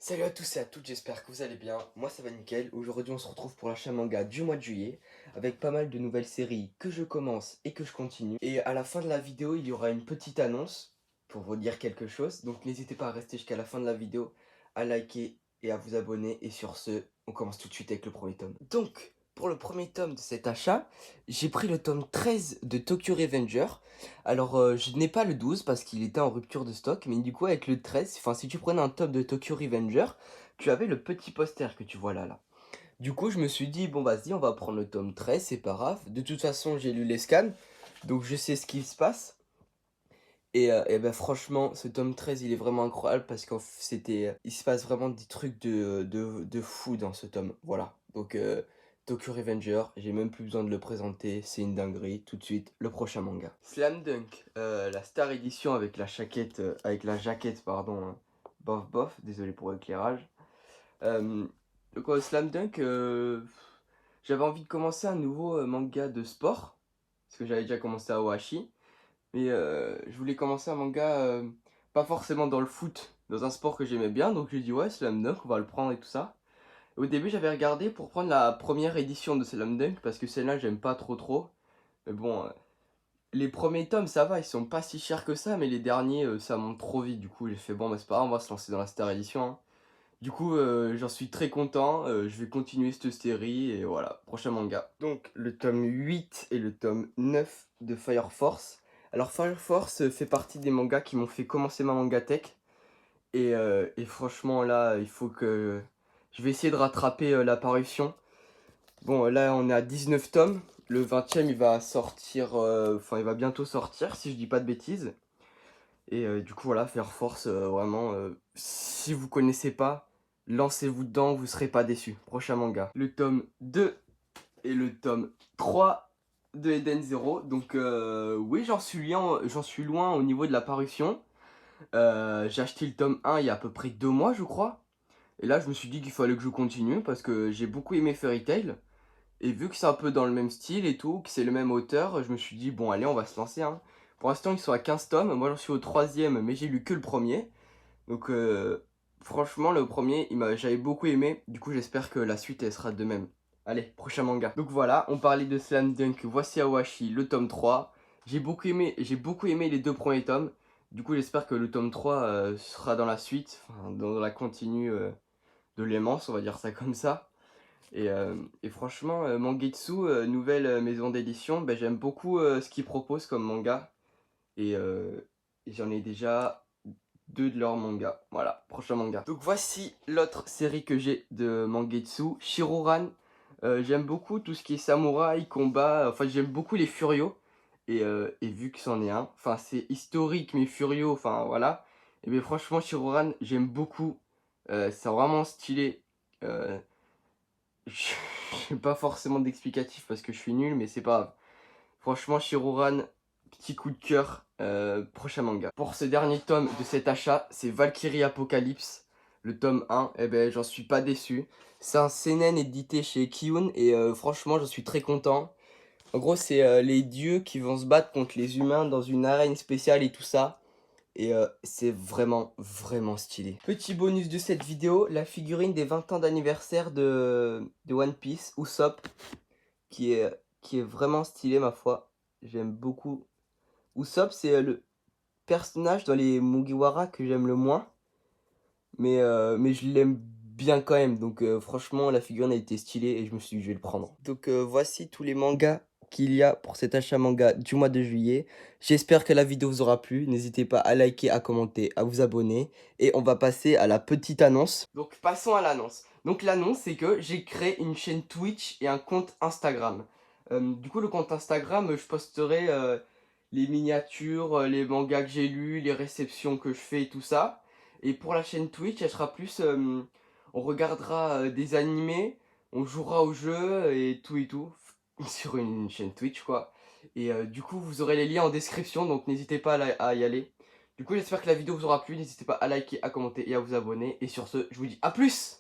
Salut à tous et à toutes, j'espère que vous allez bien. Moi ça va nickel. Aujourd'hui on se retrouve pour l'achat manga du mois de juillet avec pas mal de nouvelles séries que je commence et que je continue. Et à la fin de la vidéo, il y aura une petite annonce pour vous dire quelque chose. Donc n'hésitez pas à rester jusqu'à la fin de la vidéo, à liker et à vous abonner. Et sur ce, on commence tout de suite avec le premier tome. Donc, pour le premier tome de cet achat, j'ai pris le tome 13 de Tokyo Revenger. Alors, je n'ai pas le 12 parce qu'il était en rupture de stock, mais du coup, avec le 13, enfin, si tu prenais un tome de Tokyo Revenger, tu avais le petit poster que tu vois là. Du coup, je me suis dit, bon, vas-y, on va prendre le tome 13, c'est pas grave. De toute façon, j'ai lu les scans, donc je sais ce qui se passe. Et ben franchement, ce tome 13, il est vraiment incroyable parce il se passe vraiment des trucs de fou dans ce tome. Voilà. Donc, Tokyo Revenger, j'ai même plus besoin de le présenter, c'est une dinguerie. Tout de suite, le prochain manga. Slam Dunk, la Star Edition avec la jaquette, pardon, hein. Bof bof, désolé pour l'éclairage. Donc, Slam Dunk, j'avais envie de commencer un nouveau manga de sport, parce que j'avais déjà commencé à Ohashi. Mais je voulais commencer un manga, pas forcément dans le foot, dans un sport que j'aimais bien, donc j'ai dit ouais, Slam Dunk, on va le prendre et tout ça. Au début, j'avais regardé pour prendre la première édition de Slam Dunk, parce que celle-là, j'aime pas trop. Mais bon, les premiers tomes, ça va, ils sont pas si chers que ça, mais les derniers, ça monte trop vite. Du coup, j'ai fait bon, bah c'est pas grave, on va se lancer dans la Star Edition, hein. Du coup, j'en suis très content, je vais continuer cette série, et voilà, prochain manga. Donc, le tome 8 et le tome 9 de Fire Force. Alors, Fire Force fait partie des mangas qui m'ont fait commencer ma mangatech. Et franchement, là, il faut que... Je vais essayer de rattraper la parution. Bon, là, on est à 19 tomes. Le 20e, il va sortir... Enfin, il va bientôt sortir, si je dis pas de bêtises. Et du coup, voilà, Fire Force, vraiment, si vous connaissez pas, lancez-vous dedans, vous serez pas déçus. Prochain manga. Le tome 2 et le tome 3 de Eden Zero. Donc, oui, j'en suis loin au niveau de la parution. J'ai acheté le tome 1 il y a à peu près 2 mois, je crois. Et là, je me suis dit qu'il fallait que je continue parce que j'ai beaucoup aimé Fairy Tail. Et vu que c'est un peu dans le même style et tout, que c'est le même auteur, je me suis dit, bon, allez, on va se lancer, hein. Pour l'instant, ils sont à 15 tomes. Moi, j'en suis au troisième, mais j'ai lu que le premier. Donc, franchement, le premier, j'avais beaucoup aimé. Du coup, j'espère que la suite, elle sera de même. Allez, prochain manga. Donc voilà, on parlait de Slam Dunk, voici Awashi, le tome 3. J'ai beaucoup aimé les deux premiers tomes. Du coup, j'espère que le tome 3 sera dans la suite, enfin, dans la continue de l'aimance, on va dire ça comme ça. Et franchement, Mangetsu, nouvelle maison d'édition, ben, j'aime beaucoup ce qu'ils proposent comme manga. Et, et j'en ai déjà deux de leurs mangas. Voilà, prochain manga. Donc voici l'autre série que j'ai de Mangetsu, Shiroran. J'aime beaucoup tout ce qui est samouraï, combat, enfin j'aime beaucoup les furios. Et vu que c'en est un, enfin c'est historique mais furios, enfin voilà. Et bien franchement Shiroran, j'aime beaucoup. C'est vraiment stylé. Euh, J'ai pas forcément d'explicatif parce que je suis nul, mais c'est pas grave. Franchement, Shiruran, petit coup de cœur, prochain manga. Pour ce dernier tome de cet achat, c'est Valkyrie Apocalypse, le tome 1. Eh ben, j'en suis pas déçu. C'est un seinen édité chez Kiyun et franchement, j'en suis très content. En gros, c'est les dieux qui vont se battre contre les humains dans une arène spéciale et tout ça. Et c'est vraiment stylé. Petit bonus de cette vidéo, la figurine des 20 ans d'anniversaire de One Piece, Usopp, qui est, qui est vraiment stylé ma foi. J'aime beaucoup. Usopp, c'est le personnage dans les Mugiwara que j'aime le moins. Mais je l'aime bien quand même. Donc franchement, la figurine a été stylée et je me suis dit je vais le prendre. Donc voici tous les mangas qu'il y a pour cet achat manga du mois de juillet. J'espère que la vidéo vous aura plu. N'hésitez pas à liker, à commenter, à vous abonner. Et on va passer à la petite annonce. Donc passons à l'annonce. Donc l'annonce, c'est que j'ai créé une chaîne Twitch et un compte Instagram. Du coup, le compte Instagram, je posterai les miniatures, les mangas que j'ai lus, les réceptions que je fais et tout ça. Et pour la chaîne Twitch, elle sera plus... on regardera des animés, on jouera au jeu et tout. Sur une chaîne Twitch, quoi. Et du coup, vous aurez les liens en description, donc n'hésitez pas à y aller. Du coup, j'espère que la vidéo vous aura plu. N'hésitez pas à liker, à commenter et à vous abonner. Et sur ce, je vous dis à plus!